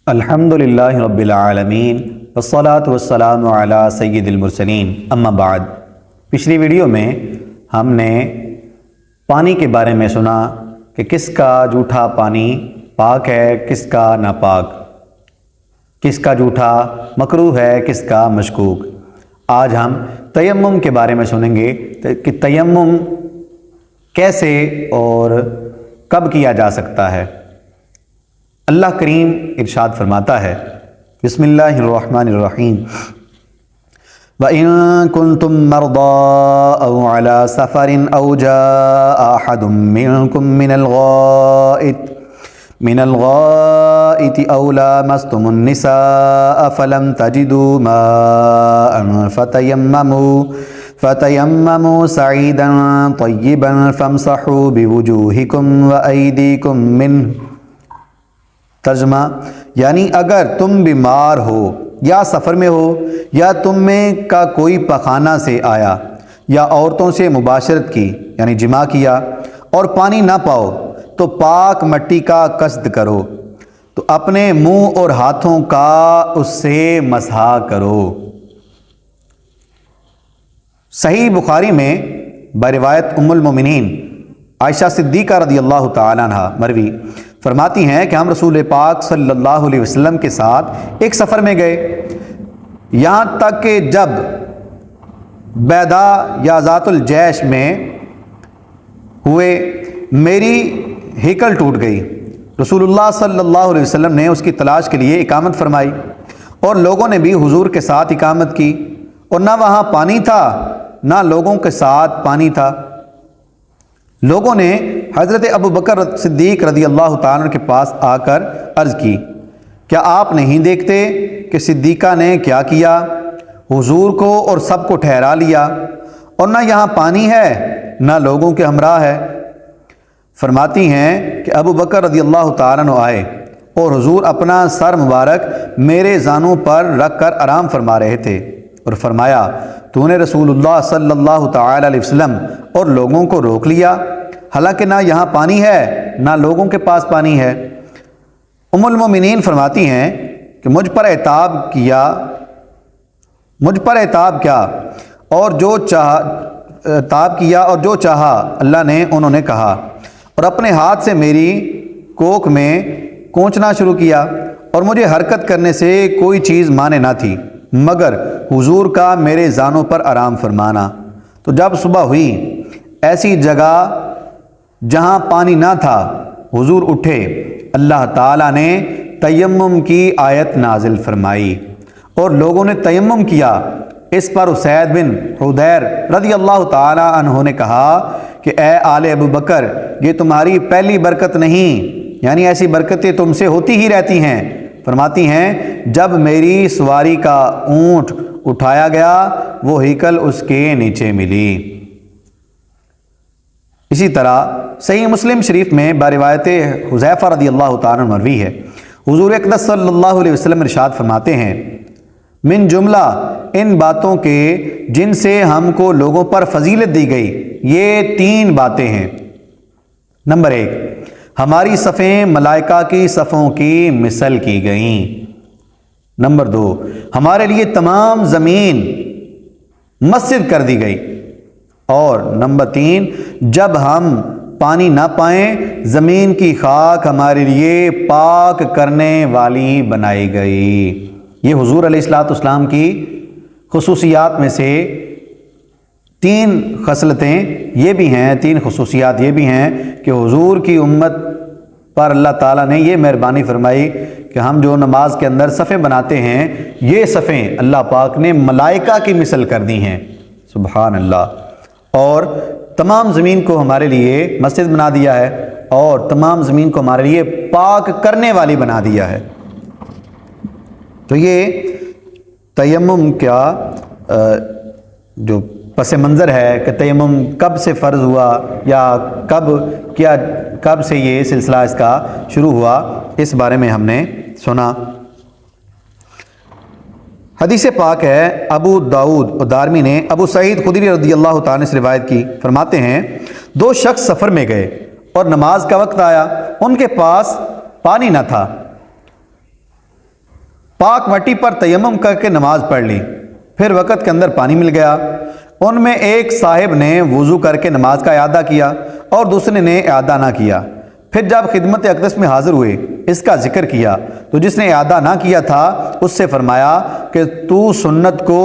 الحمدللہ رب العالمین والصلاة والسلام علی سید المرسلین اما بعد۔ پچھلی ویڈیو میں ہم نے پانی کے بارے میں سنا کہ کس کا جھوٹا پانی پاک ہے، کس کا ناپاک، کس کا جھوٹا مکروہ ہے، کس کا مشکوک۔ آج ہم تیمم کے بارے میں سنیں گے کہ تیمم کیسے اور کب کیا جا سکتا ہے۔ اللہ کریم ارشاد فرماتا ہے، بسم اللہ الرحمن الرحیم، وَإِن كُنتُم مَّرْضَىٰ أَوْ عَلَىٰ سَفَرٍ أَوْ جَاءَ أَحَدٌ مِّنكُم مِّنَ الْغَائِطِ أَوْ لَامَسْتُمُ النِّسَاءَ فَلَمْ تَجِدُوا مَاءً فَتَيَمَّمُوا صَعِيدًا طَيِّبًا فَامْسَحُوا بِوُجُوهِكُمْ وَأَيْدِيكُمْ مِنْهُ۔ ترجمہ یعنی اگر تم بیمار ہو یا سفر میں ہو یا تم میں کا کوئی پخانہ سے آیا یا عورتوں سے مباشرت کی یعنی جماع کیا اور پانی نہ پاؤ تو پاک مٹی کا قصد کرو تو اپنے منہ اور ہاتھوں کا اس سے مسح کرو۔ صحیح بخاری میں بروایت ام المومنین عائشہ صدیقہ رضی اللہ تعالیٰ عنہ مروی فرماتی ہیں کہ ہم رسول پاک صلی اللہ علیہ وسلم کے ساتھ ایک سفر میں گئے، یہاں تک کہ جب بیدا یا ذات الجیش میں ہوئے میری ہیکل ٹوٹ گئی۔ رسول اللہ صلی اللہ علیہ وسلم نے اس کی تلاش کے لیے اقامت فرمائی اور لوگوں نے بھی حضور کے ساتھ اقامت کی، اور نہ وہاں پانی تھا نہ لوگوں کے ساتھ پانی تھا۔ لوگوں نے حضرت ابو بکر صدیق رضی اللہ تعالیٰ عنہ کے پاس آ کر عرض کی، کیا آپ نہیں دیکھتے کہ صدیقہ نے کیا کیا؟ حضور کو اور سب کو ٹھہرا لیا، اور نہ یہاں پانی ہے نہ لوگوں کے ہمراہ ہے۔ فرماتی ہیں کہ ابو بکر رضی اللہ تعالیٰ عنہ آئے اور حضور اپنا سر مبارک میرے زانوں پر رکھ کر آرام فرما رہے تھے، اور فرمایا، تو نے رسول اللہ صلی اللہ تعالی علیہ وسلم اور لوگوں کو روک لیا، حالانکہ نہ یہاں پانی ہے نہ لوگوں کے پاس پانی ہے۔ ام المومنین فرماتی ہیں کہ مجھ پر عتاب کیا اور جو چاہا اللہ نے انہوں نے کہا، اور اپنے ہاتھ سے میری کوکھ میں کونچنا شروع کیا، اور مجھے حرکت کرنے سے کوئی چیز مانے نہ تھی مگر حضور کا میرے زانوں پر آرام فرمانا۔ تو جب صبح ہوئی، ایسی جگہ جہاں پانی نہ تھا حضور اٹھے، اللہ تعالیٰ نے تیمم کی آیت نازل فرمائی اور لوگوں نے تیمم کیا۔ اس پر اسید بن حدیر رضی اللہ تعالیٰ عنہ نے کہا کہ اے آل ابو بکر، یہ تمہاری پہلی برکت نہیں، یعنی ایسی برکتیں تم سے ہوتی ہی رہتی ہیں۔ فرماتی ہیں جب میری سواری کا اونٹ اٹھایا گیا وہ ہیکل اس کے نیچے ملی۔ اسی طرح صحیح مسلم شریف میں بروایت حذیفہ رضی اللہ تعالیٰ عنہ مروی ہے، حضور اقدس صلی اللہ علیہ وسلم ارشاد فرماتے ہیں، من جملہ ان باتوں کے جن سے ہم کو لوگوں پر فضیلت دی گئی یہ 3 باتیں ہیں۔ نمبر 1، ہماری صفیں ملائکہ کی صفوں کی مثل کی گئیں۔ نمبر 2، ہمارے لیے تمام زمین مسجد کر دی گئی۔ اور نمبر 3، جب ہم پانی نہ پائیں زمین کی خاک ہمارے لیے پاک کرنے والی بنائی گئی۔ یہ حضور علیہ الصلوۃ والسلام کی خصوصیات میں سے 3 خصلتیں یہ بھی ہیں، 3 خصوصیات یہ بھی ہیں کہ حضور کی امت پر اللہ تعالیٰ نے یہ مہربانی فرمائی کہ ہم جو نماز کے اندر صفیں بناتے ہیں یہ صفیں اللہ پاک نے ملائکہ کی مثل کر دی ہیں، سبحان اللہ۔ اور تمام زمین کو ہمارے لیے مسجد بنا دیا ہے اور تمام زمین کو ہمارے لیے پاک کرنے والی بنا دیا ہے۔ تو یہ تیمم کا جو پس منظر ہے کہ تیمم کب سے فرض ہوا یا کب سے یہ سلسلہ اس کا شروع ہوا، اس بارے میں ہم نے سنا۔ حدیث پاک ہے ابو داؤد اور دارمی نے ابو سعید خدری رضی اللہ تعالیٰ سے روایت کی، فرماتے ہیں 2 شخص سفر میں گئے اور نماز کا وقت آیا، ان کے پاس پانی نہ تھا، پاک مٹی پر تیمم کر کے نماز پڑھ لی، پھر وقت کے اندر پانی مل گیا، ان میں ایک صاحب نے وضو کر کے نماز کا اعادہ کیا اور دوسرے نے اعادہ نہ کیا، پھر جب خدمت اقدس میں حاضر ہوئے اس کا ذکر کیا تو جس نے اعادہ نہ کیا تھا اس سے فرمایا کہ تو سنت کو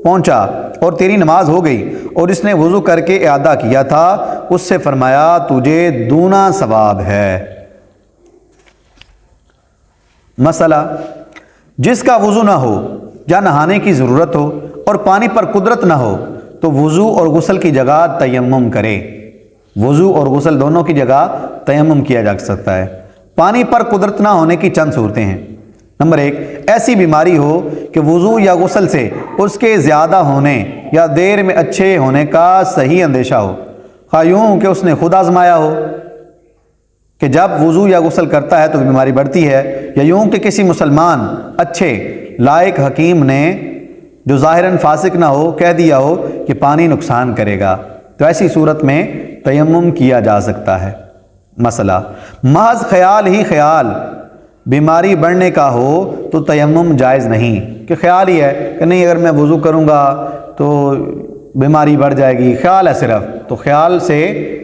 پہنچا اور تیری نماز ہو گئی، اور جس نے وضو کر کے اعادہ کیا تھا اس سے فرمایا تجھے دونا ثواب ہے۔ مسئلہ، جس کا وضو نہ ہو یا نہانے کی ضرورت ہو اور پانی پر قدرت نہ ہو تو وضو اور غسل کی جگہ تیمم کرے۔ وضو اور غسل دونوں کی جگہ تیمم کیا جا سکتا ہے۔ پانی پر قدرت نہ ہونے کی چند صورتیں ہیں۔ نمبر 1، ایسی بیماری ہو کہ وضو یا غسل سے اس کے زیادہ ہونے یا دیر میں اچھے ہونے کا صحیح اندیشہ ہو، خواہ یوں کہ اس نے خود آزمایا ہو کہ جب وضو یا غسل کرتا ہے تو بیماری بڑھتی ہے، یا یوں کہ کسی مسلمان اچھے لائق حکیم نے جو ظاہراً فاسق نہ ہو کہہ دیا ہو کہ پانی نقصان کرے گا، تو ایسی صورت میں تیمم کیا جا سکتا ہے۔ مسئلہ، محض خیال ہی خیال بیماری بڑھنے کا ہو تو تیمم جائز نہیں، کہ خیال ہی ہے کہ نہیں اگر میں وضو کروں گا تو بیماری بڑھ جائے گی، خیال ہے صرف، تو خیال سے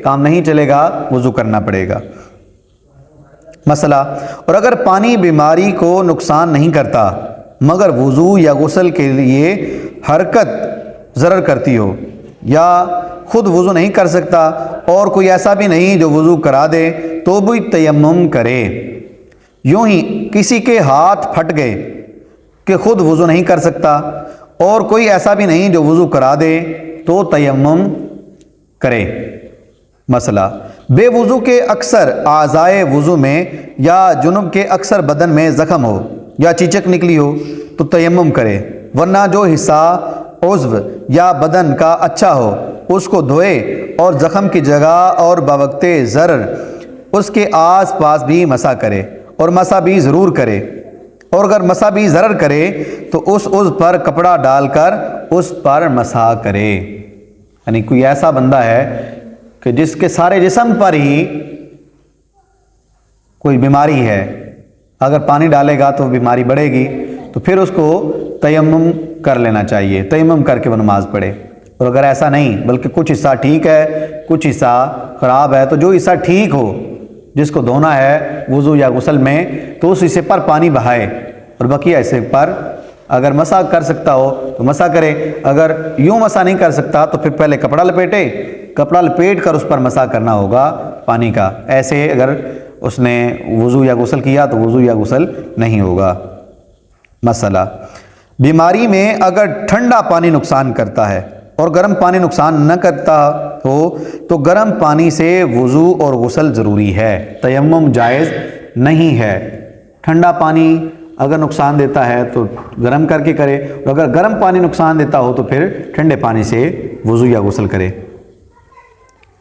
کام نہیں چلے گا، وضو کرنا پڑے گا۔ مسئلہ، اور اگر پانی بیماری کو نقصان نہیں کرتا مگر وضو یا غسل کے لیے حرکت ضرر کرتی ہو، یا خود وضو نہیں کر سکتا اور کوئی ایسا بھی نہیں جو وضو کرا دے تو بھی تیمم کرے۔ یوں ہی کسی کے ہاتھ پھٹ گئے کہ خود وضو نہیں کر سکتا اور کوئی ایسا بھی نہیں جو وضو کرا دے تو تیمم کرے۔ مسئلہ، بے وضو کے اکثر اعضائے وضو میں یا جنب کے اکثر بدن میں زخم ہو یا چیچک نکلی ہو تو تیمم کرے، ورنہ جو حصہ عضو یا بدن کا اچھا ہو اس کو دھوئے اور زخم کی جگہ اور بوقت ضرر اس کے آس پاس بھی مسح کرے، اور مسح بھی ضرور کرے، اور اگر مسح بھی ضرر کرے تو اس عضو پر کپڑا ڈال کر اس پر مسح کرے۔ یعنی کوئی ایسا بندہ ہے کہ جس کے سارے جسم پر ہی کوئی بیماری ہے، اگر پانی ڈالے گا تو بیماری بڑھے گی، تو پھر اس کو تیمم کر لینا چاہیے، تیمم کر کے وہ نماز پڑھے۔ اور اگر ایسا نہیں بلکہ کچھ حصہ ٹھیک ہے کچھ حصہ خراب ہے، تو جو حصہ ٹھیک ہو جس کو دھونا ہے وضو یا غسل میں تو اس حصے پر پانی بہائے، اور بقیہ حصے پر اگر مسح کر سکتا ہو تو مسح کرے، اگر یوں مسح نہیں کر سکتا تو پھر پہلے کپڑا لپیٹے، کپڑا لپیٹ کر اس پر مسح کرنا ہوگا پانی کا۔ ایسے اگر اس نے وضو یا غسل کیا تو وضو یا غسل نہیں ہوگا۔ مسئلہ، بیماری میں اگر ٹھنڈا پانی نقصان کرتا ہے اور گرم پانی نقصان نہ کرتا ہو تو گرم پانی سے وضو اور غسل ضروری ہے، تیمم جائز نہیں ہے۔ ٹھنڈا پانی اگر نقصان دیتا ہے تو گرم کر کے کرے، اور اگر گرم پانی نقصان دیتا ہو تو پھر ٹھنڈے پانی سے وضو یا غسل کرے۔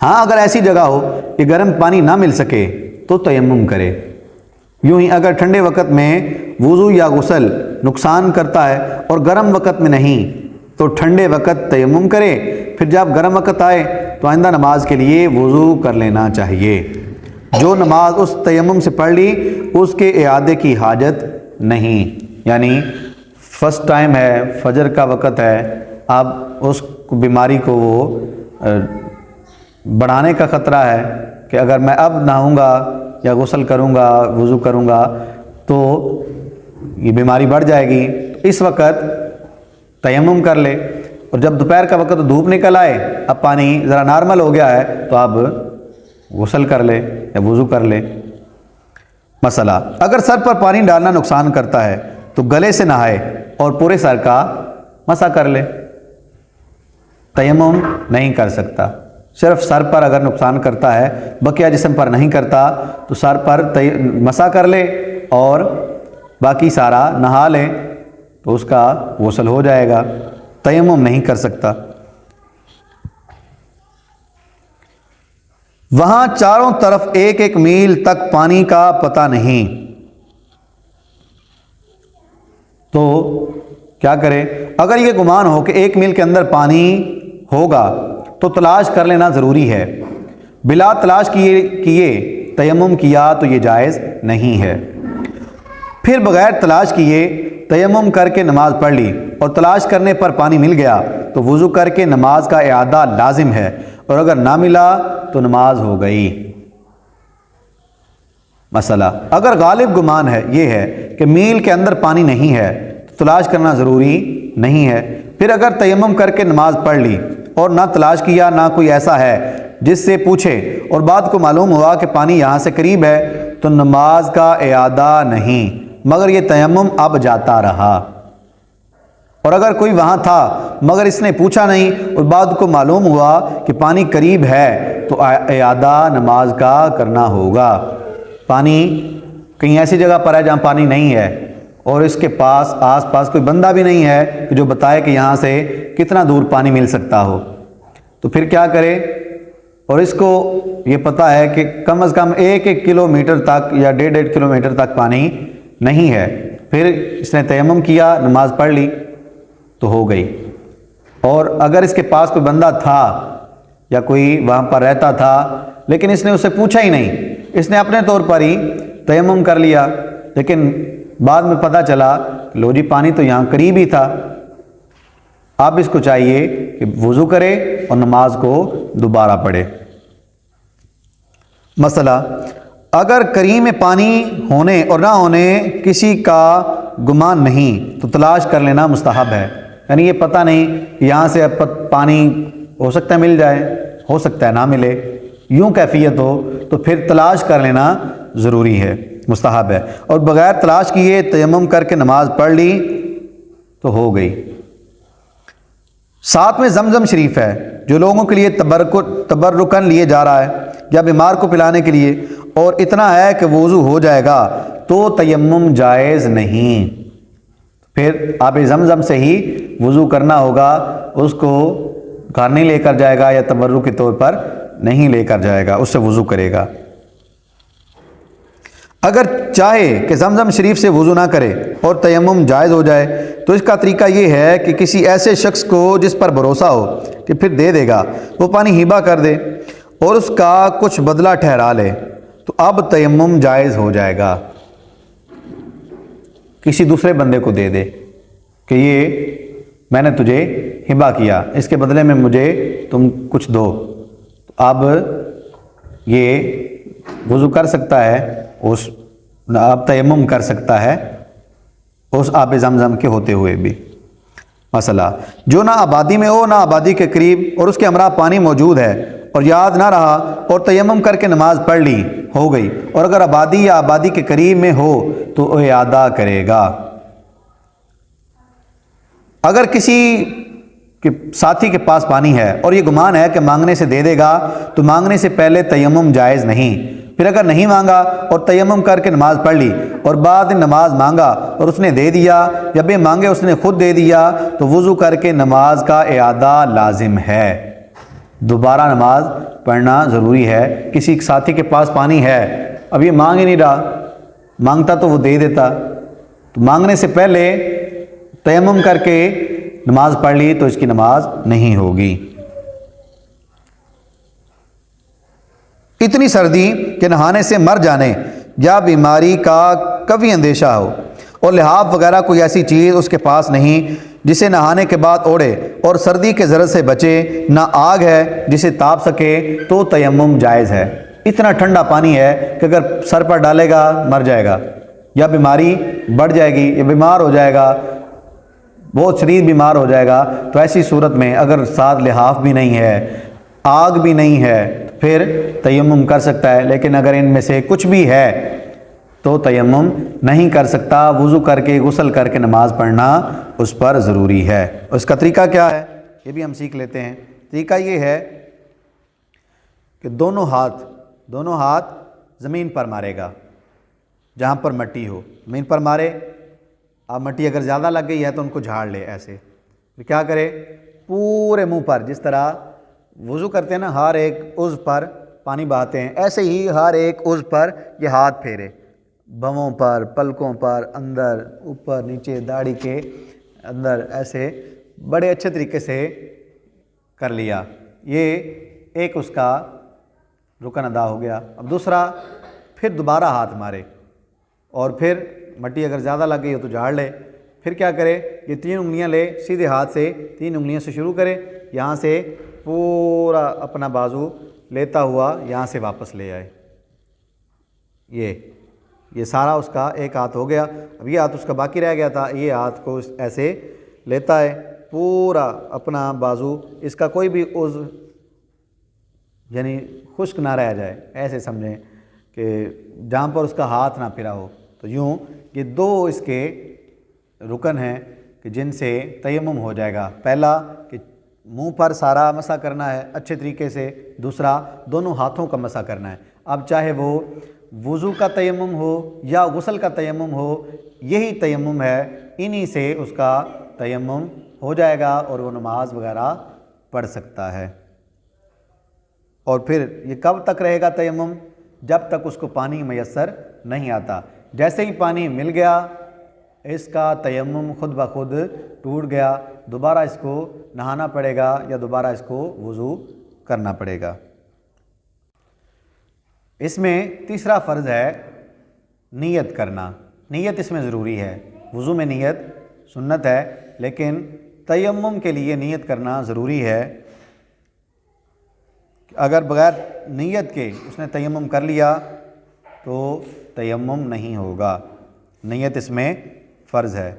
ہاں اگر ایسی جگہ ہو کہ گرم پانی نہ مل سکے تو تیمم کرے۔ یوں ہی اگر ٹھنڈے وقت میں وضو یا غسل نقصان کرتا ہے اور گرم وقت میں نہیں تو ٹھنڈے وقت تیمم کرے، پھر جب گرم وقت آئے تو آئندہ نماز کے لیے وضو کر لینا چاہیے۔ جو نماز اس تیمم سے پڑھ لی اس کے اعادے کی حاجت نہیں، یعنی فرسٹ ٹائم ہے، فجر کا وقت ہے، اب اس بیماری کو وہ بڑھانے کا خطرہ ہے کہ اگر میں اب نہاؤں گا یا غسل کروں گا وضو کروں گا تو یہ بیماری بڑھ جائے گی، اس وقت تیمم کر لے، اور جب دوپہر کا وقت دھوپ نکل آئے اب پانی ذرا نارمل ہو گیا ہے تو اب غسل کر لے یا وضو کر لے۔ مسئلہ، اگر سر پر پانی ڈالنا نقصان کرتا ہے تو گلے سے نہائے اور پورے سر کا مسح کر لے، تیمم نہیں کر سکتا۔ صرف سر پر اگر نقصان کرتا ہے بقیہ جسم پر نہیں کرتا تو سر پر مسح کر لے اور باقی سارا نہا لے تو اس کا غسل ہو جائے گا، تیمم نہیں کر سکتا۔ وہاں چاروں طرف ایک ایک میل تک پانی کا پتہ نہیں تو کیا کرے؟ اگر یہ گمان ہو کہ ایک میل کے اندر پانی ہوگا تو تلاش کر لینا ضروری ہے، بلا تلاش کیے تیمم کیا تو یہ جائز نہیں ہے۔ پھر بغیر تلاش کیے تیمم کر کے نماز پڑھ لی اور تلاش کرنے پر پانی مل گیا تو وضو کر کے نماز کا اعادہ لازم ہے، اور اگر نہ ملا تو نماز ہو گئی۔ مسئلہ، اگر غالب گمان ہے یہ ہے کہ میل کے اندر پانی نہیں ہے تو تلاش کرنا ضروری نہیں ہے۔ پھر اگر تیمم کر کے نماز پڑھ لی اور نہ تلاش کیا، نہ کوئی ایسا ہے جس سے پوچھے، اور بعد کو معلوم ہوا کہ پانی یہاں سے قریب ہے، تو نماز کا اعادہ نہیں، مگر یہ تیمم اب جاتا رہا۔ اور اگر کوئی وہاں تھا مگر اس نے پوچھا نہیں اور بعد کو معلوم ہوا کہ پانی قریب ہے تو اعادہ نماز کا کرنا ہوگا۔ پانی کہیں ایسی جگہ پر ہے جہاں پانی نہیں ہے اور اس کے پاس آس پاس کوئی بندہ بھی نہیں ہے کہ جو بتائے کہ یہاں سے کتنا دور پانی مل سکتا ہو، تو پھر کیا کرے؟ اور اس کو یہ پتہ ہے کہ کم از کم 1 کلومیٹر تک یا 1.5 کلومیٹر تک پانی نہیں ہے، پھر اس نے تیمم کیا، نماز پڑھ لی تو ہو گئی۔ اور اگر اس کے پاس کوئی بندہ تھا یا کوئی وہاں پر رہتا تھا لیکن اس نے اسے پوچھا ہی نہیں، اس نے اپنے طور پر ہی تیمم کر لیا، لیکن بعد میں پتہ چلا کہ لو جی پانی تو یہاں قریب ہی تھا، اب اس کو چاہیے کہ وضو کرے اور نماز کو دوبارہ پڑھے۔ مسئلہ، اگر قریب میں پانی ہونے اور نہ ہونے کسی کا گمان نہیں تو تلاش کر لینا مستحب ہے، یعنی یہ پتہ نہیں کہ یہاں سے اب پانی ہو سکتا ہے مل جائے، ہو سکتا ہے نہ ملے، یوں کیفیت ہو تو پھر تلاش کر لینا ضروری ہے، مستحب ہے، اور بغیر تلاش کیے تیمم کر کے نماز پڑھ لی تو ہو گئی۔ ساتھ میں زمزم شریف ہے جو لوگوں کے لیے تبرکن لیے جا رہا ہے یا بیمار کو پلانے کے لیے، اور اتنا ہے کہ وضو ہو جائے گا تو تیمم جائز نہیں، پھر آب زمزم سے ہی وضو کرنا ہوگا، اس کو گھر نہیں لے کر جائے گا یا تبرک کے طور پر نہیں لے کر جائے گا، اس سے وضو کرے گا۔ اگر چاہے کہ زمزم شریف سے وضو نہ کرے اور تیمم جائز ہو جائے تو اس کا طریقہ یہ ہے کہ کسی ایسے شخص کو جس پر بھروسہ ہو کہ پھر دے دے گا، وہ پانی ہبہ کر دے اور اس کا کچھ بدلہ ٹھہرا لے تو اب تیمم جائز ہو جائے گا۔ کسی دوسرے بندے کو دے دے کہ یہ میں نے تجھے ہبہ کیا، اس کے بدلے میں مجھے تم کچھ دو، اب یہ وضو کر سکتا ہے، اب تیمم کر سکتا ہے اس آب زمزم کے ہوتے ہوئے بھی۔ مسئلہ، جو نہ آبادی میں ہو نہ آبادی کے قریب اور اس کے ہمراہ پانی موجود ہے اور یاد نہ رہا اور تیمم کر کے نماز پڑھ لی، ہو گئی، اور اگر آبادی یا آبادی کے قریب میں ہو تو اعادہ کرے گا۔ اگر کسی کہ ساتھی کے پاس پانی ہے اور یہ گمان ہے کہ مانگنے سے دے دے گا تو مانگنے سے پہلے تیمم جائز نہیں۔ پھر اگر نہیں مانگا اور تیمم کر کے نماز پڑھ لی اور بعد نماز مانگا اور اس نے دے دیا یا بے مانگے اس نے خود دے دیا تو وضو کر کے نماز کا اعادہ لازم ہے، دوبارہ نماز پڑھنا ضروری ہے۔ کسی ساتھی کے پاس پانی ہے، اب یہ مانگ ہی نہیں رہا، مانگتا تو وہ دے دیتا، تو مانگنے سے پہلے تیمم کر کے نماز پڑھ لی تو اس کی نماز نہیں ہوگی۔ اتنی سردی کہ نہانے سے مر جانے یا بیماری کا کبھی اندیشہ ہو اور لحاف وغیرہ کوئی ایسی چیز اس کے پاس نہیں جسے نہانے کے بعد اوڑھے اور سردی کے ضرر سے بچے، نہ آگ ہے جسے تاپ سکے تو تیمم جائز ہے۔ اتنا ٹھنڈا پانی ہے کہ اگر سر پر ڈالے گا مر جائے گا، یا بیماری بڑھ جائے گی یا بیمار ہو جائے گا، بہت شدید بیمار ہو جائے گا، تو ایسی صورت میں اگر ساتھ لحاف بھی نہیں ہے، آگ بھی نہیں ہے، پھر تیمم کر سکتا ہے، لیکن اگر ان میں سے کچھ بھی ہے تو تیمم نہیں کر سکتا، وضو کر کے غسل کر کے نماز پڑھنا اس پر ضروری ہے۔ اس کا طریقہ کیا ہے یہ بھی ہم سیکھ لیتے ہیں۔ طریقہ یہ ہے کہ دونوں ہاتھ زمین پر مارے گا، جہاں پر مٹی ہو زمین پر مارے۔ اب مٹی اگر زیادہ لگ گئی ہے تو ان کو جھاڑ لے، ایسے پھر کیا کرے، پورے منہ پر، جس طرح وضو کرتے ہیں نا ہر ایک عضو پر پانی بہاتے ہیں، ایسے ہی ہر ایک عضو پر یہ ہاتھ پھیرے، بھووں پر، پلکوں پر، اندر، اوپر، نیچے، داڑھی کے اندر، ایسے بڑے اچھے طریقے سے کر لیا۔ یہ ایک اس کا رکن ادا ہو گیا۔ اب دوسرا، پھر دوبارہ ہاتھ مارے اور پھر مٹی اگر زیادہ لگ گئی ہو تو جھاڑ لے، پھر کیا کرے، یہ 3 انگلیاں لے، سیدھے ہاتھ سے 3 انگلیوں سے شروع کرے، یہاں سے پورا اپنا بازو لیتا ہوا یہاں سے واپس لے آئے، یہ سارا اس کا ایک ہاتھ ہو گیا۔ اب یہ ہاتھ اس کا باقی رہ گیا تھا، یہ ہاتھ کو ایسے لیتا ہے، پورا اپنا بازو، اس کا کوئی بھی عضو یعنی خشک نہ رہ جائے، ایسے سمجھیں کہ جہاں پر اس کا ہاتھ نہ پھرا ہو۔ تو یوں یہ 2 اس کے رکن ہیں کہ جن سے تیمم ہو جائے گا۔ پہلا کہ منہ پر سارا مسح کرنا ہے اچھے طریقے سے، دوسرا دونوں ہاتھوں کا مسح کرنا ہے۔ اب چاہے وہ وضو کا تیمم ہو یا غسل کا تیمم ہو، یہی تیمم ہے، انہی سے اس کا تیمم ہو جائے گا اور وہ نماز وغیرہ پڑھ سکتا ہے۔ اور پھر یہ کب تک رہے گا تیمم؟ جب تک اس کو پانی میسر نہیں آتا۔ جیسے ہی پانی مل گیا اس کا تیمم خود بخود ٹوٹ گیا، دوبارہ اس کو نہانا پڑے گا یا دوبارہ اس کو وضو کرنا پڑے گا۔ اس میں تیسرا فرض ہے نیت کرنا۔ نیت اس میں ضروری ہے، وضو میں نیت سنت ہے، لیکن تیمم کے لیے نیت کرنا ضروری ہے۔ اگر بغیر نیت کے اس نے تیمم کر لیا تو تیمم نہیں ہوگا، نیت اس میں فرض ہے۔